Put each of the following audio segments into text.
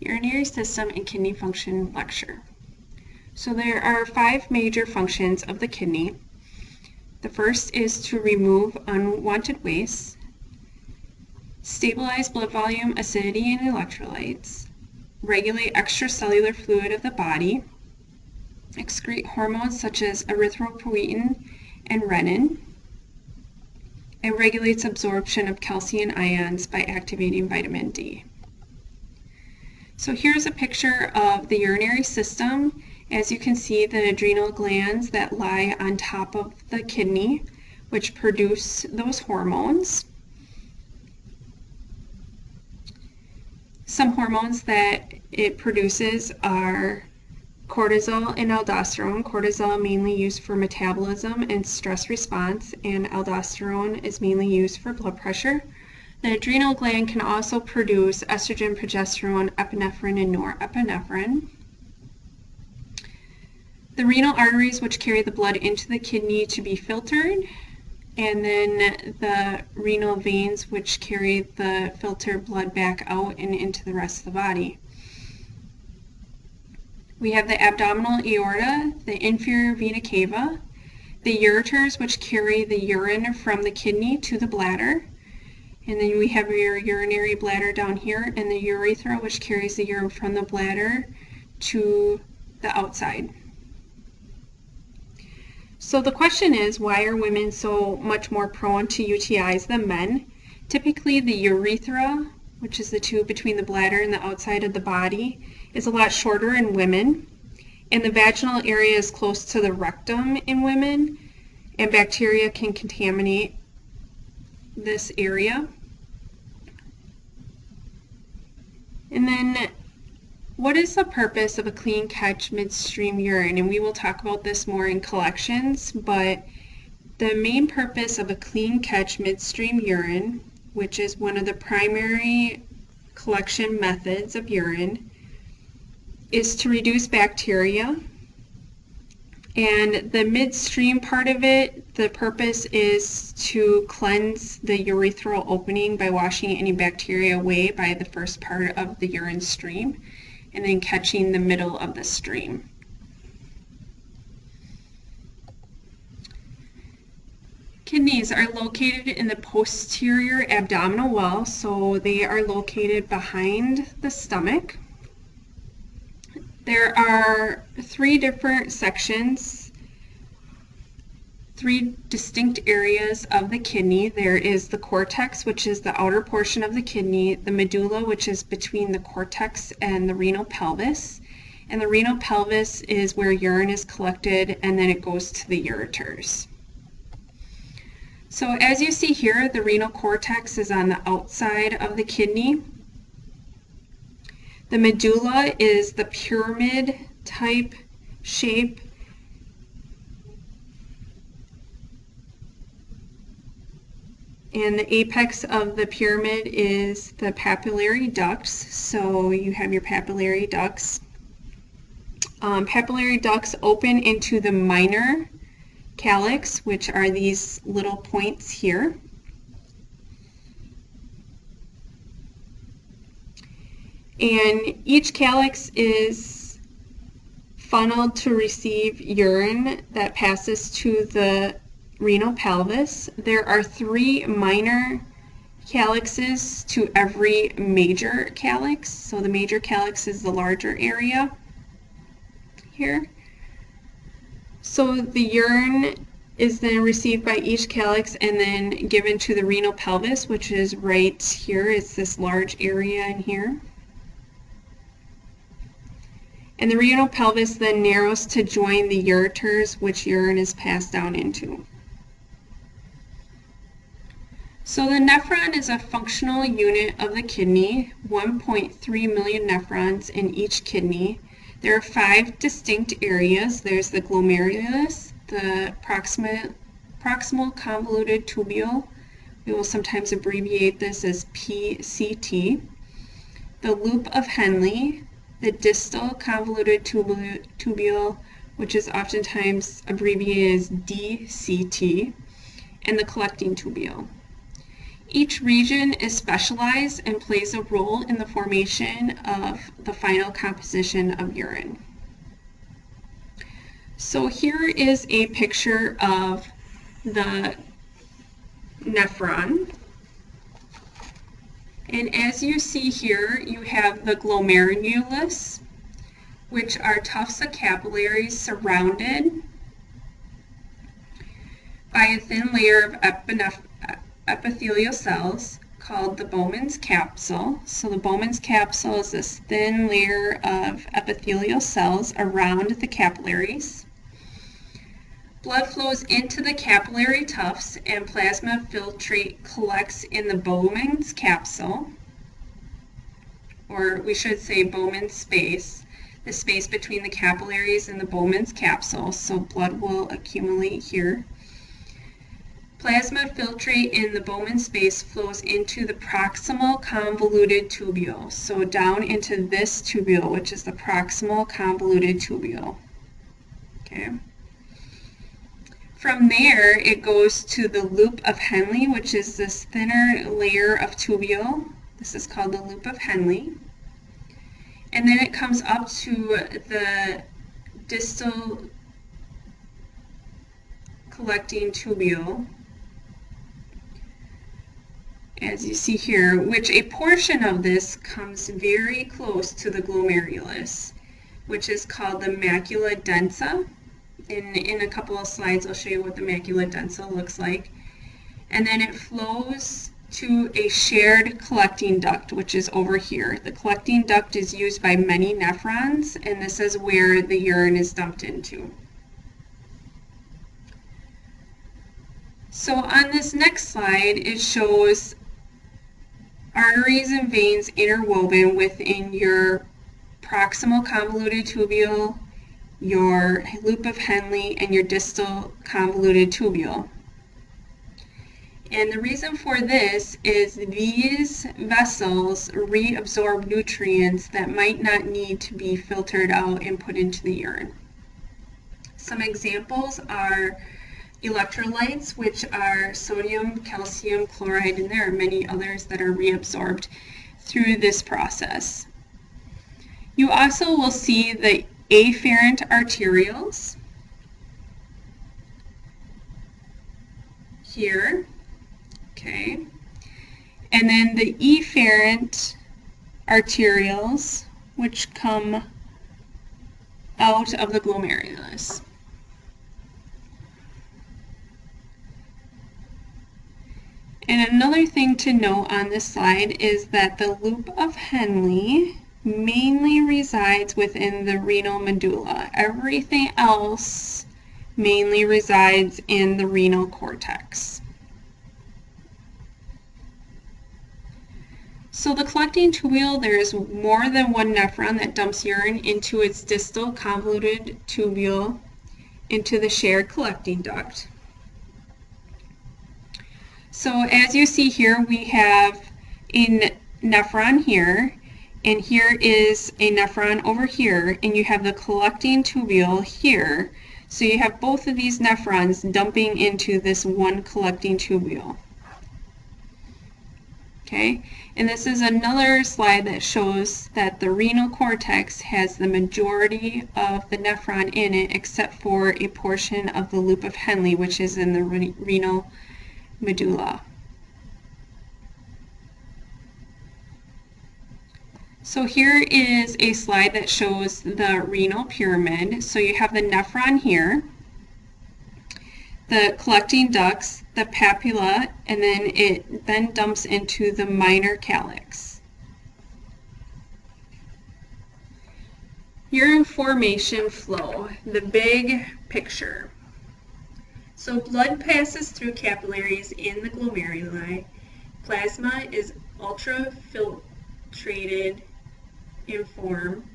Urinary System and Kidney Function lecture. So there are 5 major functions of the kidney. The first is to remove unwanted waste, stabilize blood volume, acidity, and electrolytes, regulate extracellular fluid of the body, excrete hormones such as erythropoietin and renin, and regulates absorption of calcium ions by activating vitamin D. So here's a picture of the urinary system. As you can see, the adrenal glands that lie on top of the kidney, which produce those hormones. Some hormones that it produces are cortisol and aldosterone. Cortisol mainly used for metabolism and stress response, and aldosterone is mainly used for blood pressure. The adrenal gland can also produce estrogen, progesterone, epinephrine, and norepinephrine. The renal arteries, which carry the blood into the kidney to be filtered, and then the renal veins, which carry the filtered blood back out and into the rest of the body. We have the abdominal aorta, the inferior vena cava, the ureters, which carry the urine from the kidney to the bladder, and then we have your urinary bladder down here, and the urethra, which carries the urine from the bladder to the outside. So the question is, why are women so much more prone to UTIs than men? Typically the urethra, which is the tube between the bladder and the outside of the body, is a lot shorter in women, and the vaginal area is close to the rectum in women, and bacteria can contaminate this area. And then, what is the purpose of a clean catch midstream urine? And we will talk about this more in collections, but the main purpose of a clean catch midstream urine, which is one of the primary collection methods of urine, is to reduce bacteria. And the midstream part of it, the purpose is to cleanse the urethral opening by washing any bacteria away by the first part of the urine stream, and then catching the middle of the stream. Kidneys are located in the posterior abdominal wall, so they are located behind the stomach. There are 3 different sections, 3 distinct areas of the kidney. There is the cortex, which is the outer portion of the kidney, the medulla, which is between the cortex and the renal pelvis, and the renal pelvis is where urine is collected, and then it goes to the ureters. So as you see here, the renal cortex is on the outside of the kidney. The medulla is the pyramid type shape, and the apex of the pyramid is the papillary ducts. So you have your papillary ducts. Papillary ducts open into the minor calyx, which are these little points here. And each calyx is funneled to receive urine that passes to the renal pelvis. There are 3 minor calyxes to every major calyx. So the major calyx is the larger area here. So the urine is then received by each calyx and then given to the renal pelvis, which is right here. It's this large area in here. And the renal pelvis then narrows to join the ureters, which urine is passed down into. So the nephron is a functional unit of the kidney, 1.3 million nephrons in each kidney. There are 5 distinct areas. There's the glomerulus, the proximal convoluted tubule. We will sometimes abbreviate this as PCT. The loop of Henle, the distal convoluted tubule, which is oftentimes abbreviated as DCT, and the collecting tubule. Each region is specialized and plays a role in the formation of the final composition of urine. So here is a picture of the nephron. And as you see here, you have the glomerulus, which are tufts of capillaries surrounded by a thin layer of epithelial cells called the Bowman's capsule. So the Bowman's capsule is this thin layer of epithelial cells around the capillaries. Blood flows into the capillary tufts and plasma filtrate collects in the Bowman's capsule, or we should say Bowman's space, the space between the capillaries and the Bowman's capsule, so blood will accumulate here. Plasma filtrate in the Bowman space flows into the proximal convoluted tubule, so down into this tubule, which is the proximal convoluted tubule. Okay. From there, it goes to the loop of Henle, which is this thinner layer of tubule. This is called the loop of Henle. And then it comes up to the distal collecting tubule, as you see here, which a portion of this comes very close to the glomerulus, which is called the macula densa. In a couple of slides, I'll show you what the macula densa looks like. And then it flows to a shared collecting duct, which is over here. The collecting duct is used by many nephrons, and this is where the urine is dumped into. So on this next slide, it shows arteries and veins interwoven within your proximal convoluted tubule, your loop of Henle, and your distal convoluted tubule. And the reason for this is these vessels reabsorb nutrients that might not need to be filtered out and put into the urine. Some examples are electrolytes, which are sodium, calcium, chloride, and there are many others that are reabsorbed through this process. You also will see the afferent arterioles here, okay, and then the efferent arterioles, which come out of the glomerulus. And another thing to note on this slide is that the loop of Henle mainly resides within the renal medulla. Everything else mainly resides in the renal cortex. So the collecting tubule, there is more than one nephron that dumps urine into its distal convoluted tubule into the shared collecting duct. So as you see here, we have a nephron here, and here is a nephron over here, and you have the collecting tubule here. So you have both of these nephrons dumping into this one collecting tubule. Okay, and this is another slide that shows that the renal cortex has the majority of the nephron in it, except for a portion of the loop of Henle, which is in the renal medulla. So here is a slide that shows the renal pyramid. So you have the nephron here, the collecting ducts, the papilla, and then it then dumps into the minor calyx. Urine formation flow, the big picture. So blood passes through capillaries in the glomeruli. Plasma is ultrafiltrated in form.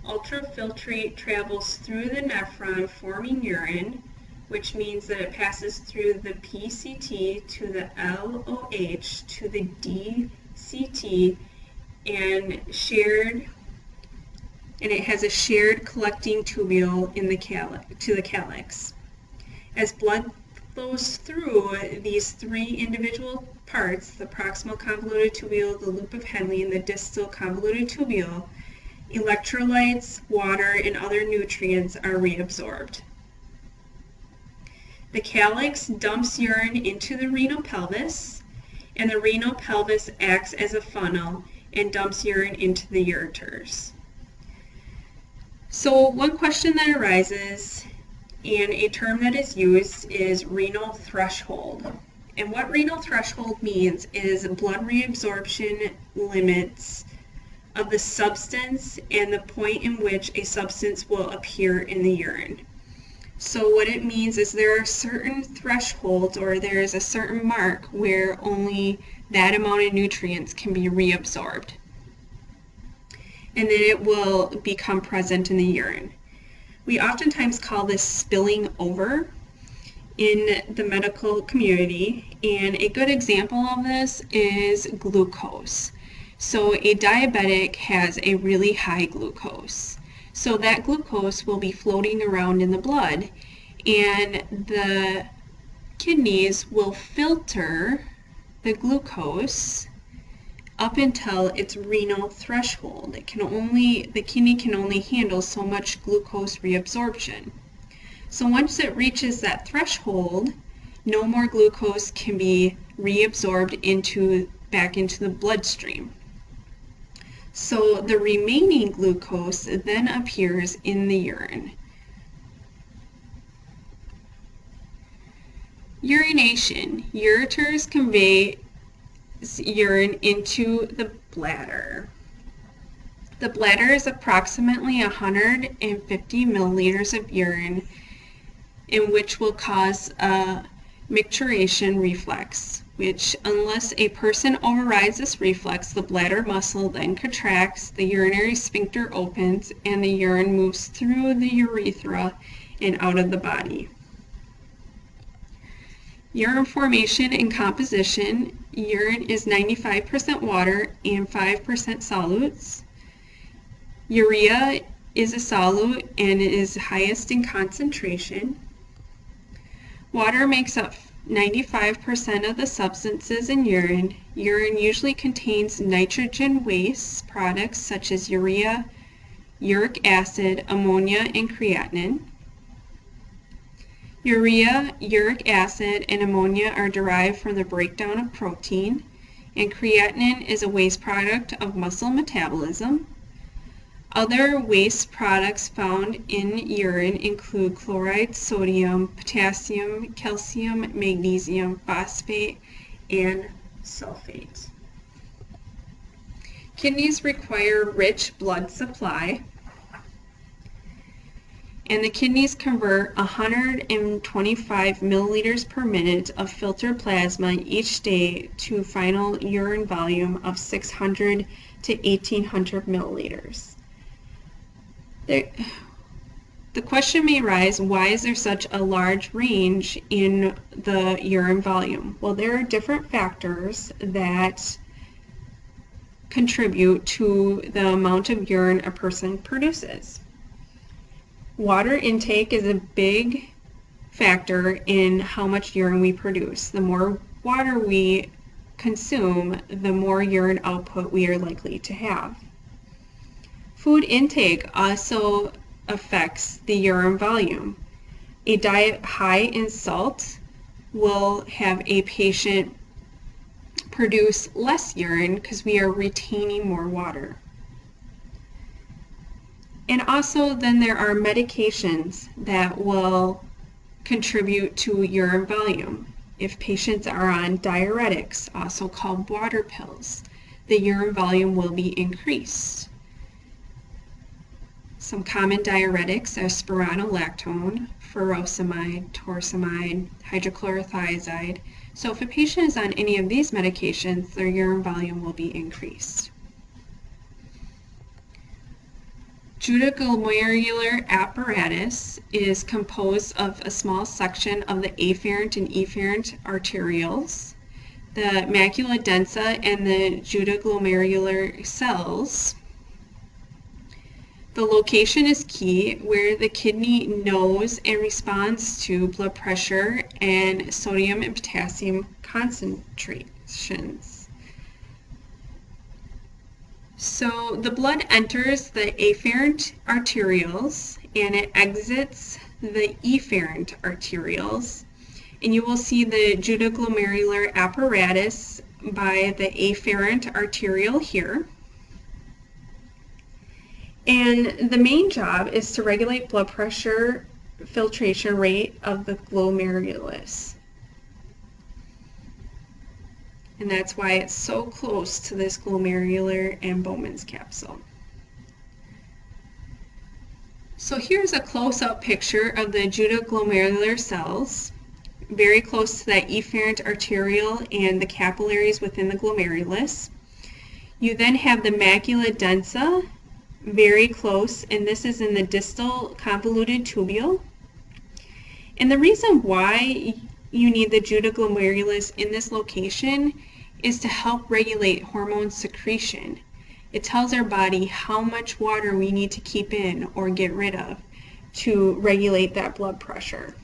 Ultrafiltrate travels through the nephron forming urine, which means that it passes through the PCT to the LOH to the DCT and it has a shared collecting tubule in the to the calyx. As blood flows through these three individual parts, the proximal convoluted tubule, the loop of Henle, and the distal convoluted tubule, electrolytes, water, and other nutrients are reabsorbed. The calyx dumps urine into the renal pelvis, and the renal pelvis acts as a funnel and dumps urine into the ureters. So one question that arises, and a term that is used, is renal threshold. And what renal threshold means is blood reabsorption limits of the substance and the point in which a substance will appear in the urine. So what it means is there are certain thresholds, or there is a certain mark where only that amount of nutrients can be reabsorbed. And then it will become present in the urine. We oftentimes call this spilling over in the medical community, and a good example of this is glucose. So a diabetic has a really high glucose. So that glucose will be floating around in the blood, and the kidneys will filter the glucose up until its renal threshold. The kidney can only handle so much glucose reabsorption. So once it reaches that threshold, no more glucose can be reabsorbed back into the bloodstream. So the remaining glucose then appears in the urine. Urination. Ureters convey urine into the bladder. The bladder is approximately 150 milliliters of urine, in which will cause a micturition reflex, which, unless a person overrides this reflex, the bladder muscle then contracts, the urinary sphincter opens, and the urine moves through the urethra and out of the body. Urine formation and composition. Urine is 95% water and 5% solutes. Urea is a solute and is highest in concentration. Water makes up 95% of the substances in urine. Urine usually contains nitrogen waste products such as urea, uric acid, ammonia, and creatinine. Urea, uric acid, and ammonia are derived from the breakdown of protein, and creatinine is a waste product of muscle metabolism. Other waste products found in urine include chloride, sodium, potassium, calcium, magnesium, phosphate, and sulfate. Kidneys require rich blood supply, and the kidneys convert 125 milliliters per minute of filtered plasma each day to final urine volume of 600 to 1800 milliliters. The question may arise, why is there such a large range in the urine volume? Well, there are different factors that contribute to the amount of urine a person produces. Water intake is a big factor in how much urine we produce. The more water we consume, the more urine output we are likely to have. Food intake also affects the urine volume. A diet high in salt will have a patient produce less urine because we are retaining more water. And also then there are medications that will contribute to urine volume. If patients are on diuretics, also called water pills, the urine volume will be increased. Some common diuretics are spironolactone, furosemide, torsemide, hydrochlorothiazide. So if a patient is on any of these medications, their urine volume will be increased. Juxtaglomerular apparatus is composed of a small section of the afferent and efferent arterioles, the macula densa, and the juxtaglomerular cells. The location is key, where the kidney knows and responds to blood pressure and sodium and potassium sections. So the blood enters the afferent arterioles and it exits the efferent arterioles. And you will see the juxtaglomerular apparatus by the afferent arteriole here. And the main job is to regulate blood pressure filtration rate of the glomerulus. And that's why it's so close to this glomerular and Bowman's capsule. So here's a close-up picture of the juxtaglomerular cells, very close to that efferent arteriole and the capillaries within the glomerulus. You then have the macula densa, very close, and this is in the distal convoluted tubule. And the reason why you need the juxtaglomerulus in this location is to help regulate hormone secretion. It tells our body how much water we need to keep in or get rid of to regulate that blood pressure.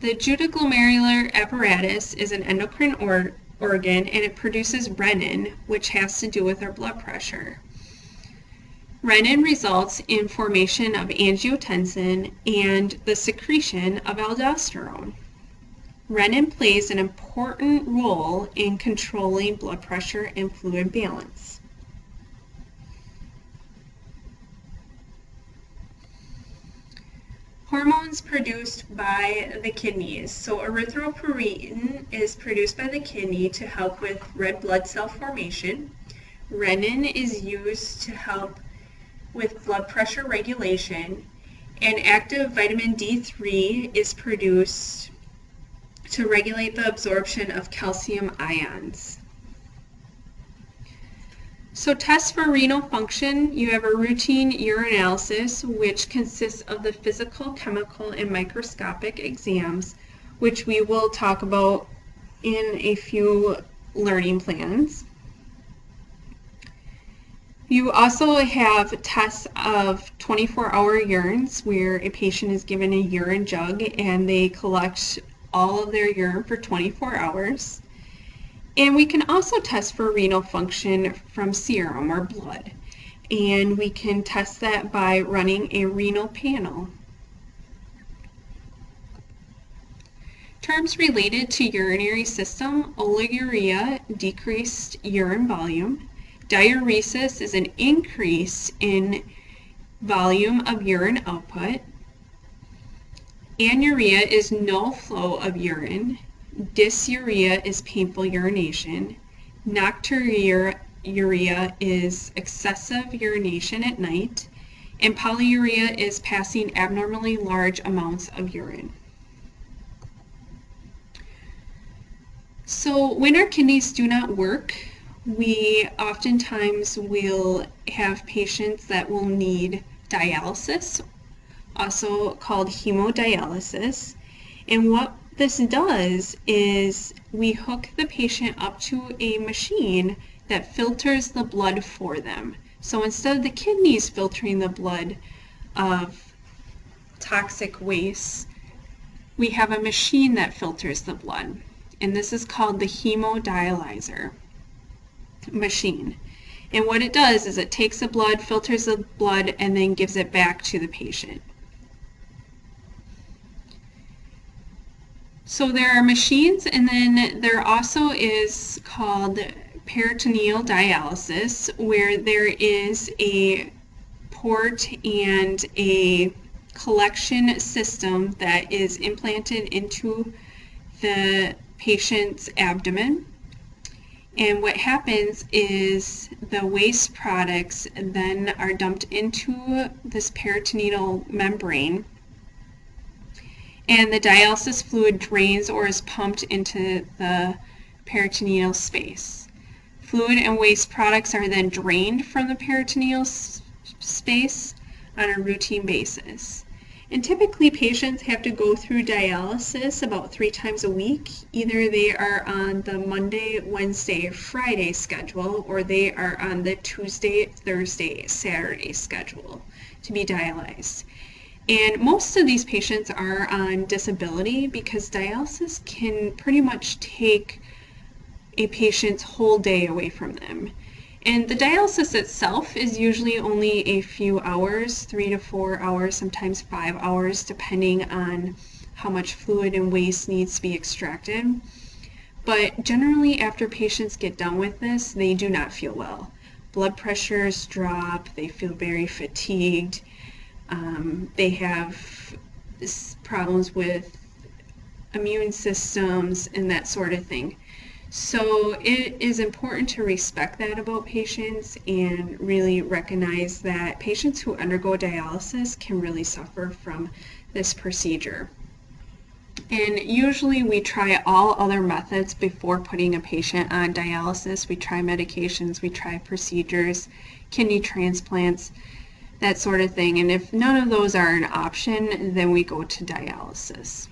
The juxtaglomerular apparatus is an endocrine organ, and it produces renin, which has to do with our blood pressure. Renin results in formation of angiotensin and the secretion of aldosterone. Renin plays an important role in controlling blood pressure and fluid balance. Hormones produced by the kidneys. So erythropoietin is produced by the kidney to help with red blood cell formation. Renin is used to help with blood pressure regulation, and active vitamin D3 is produced to regulate the absorption of calcium ions. So tests for renal function, you have a routine urinalysis, which consists of the physical, chemical, and microscopic exams, which we will talk about in a few learning plans. You also have tests of 24-hour urines, where a patient is given a urine jug and they collect all of their urine for 24 hours. And we can also test for renal function from serum or blood. And we can test that by running a renal panel. Terms related to urinary system: oliguria, decreased urine volume. Diuresis is an increase in volume of urine output. Anuria is no flow of urine. Dysuria is painful urination. Nocturia is excessive urination at night. And polyuria is passing abnormally large amounts of urine. So when our kidneys do not work, we oftentimes will have patients that will need dialysis, also called hemodialysis. And what this does is we hook the patient up to a machine that filters the blood for them. So instead of the kidneys filtering the blood of toxic waste, we have a machine that filters the blood. And this is called the hemodialyzer machine. And what it does is it takes the blood, filters the blood, and then gives it back to the patient. So there are machines, and then there also is called peritoneal dialysis, where there is a port and a collection system that is implanted into the patient's abdomen. And what happens is the waste products then are dumped into this peritoneal membrane, and the dialysis fluid drains or is pumped into the peritoneal space. Fluid and waste products are then drained from the peritoneal space on a routine basis. And typically patients have to go through dialysis about 3 times a week. Either they are on the Monday, Wednesday, Friday schedule, or they are on the Tuesday, Thursday, Saturday schedule to be dialyzed. And most of these patients are on disability because dialysis can pretty much take a patient's whole day away from them. And the dialysis itself is usually only a few hours, 3 to 4 hours, sometimes 5 hours, depending on how much fluid and waste needs to be extracted. But generally, after patients get done with this, they do not feel well. Blood pressures drop, they feel very fatigued, they have problems with immune systems and that sort of thing. So it is important to respect that about patients and really recognize that patients who undergo dialysis can really suffer from this procedure. And usually we try all other methods before putting a patient on dialysis. We try medications, we try procedures, kidney transplants, that sort of thing. And if none of those are an option, then we go to dialysis.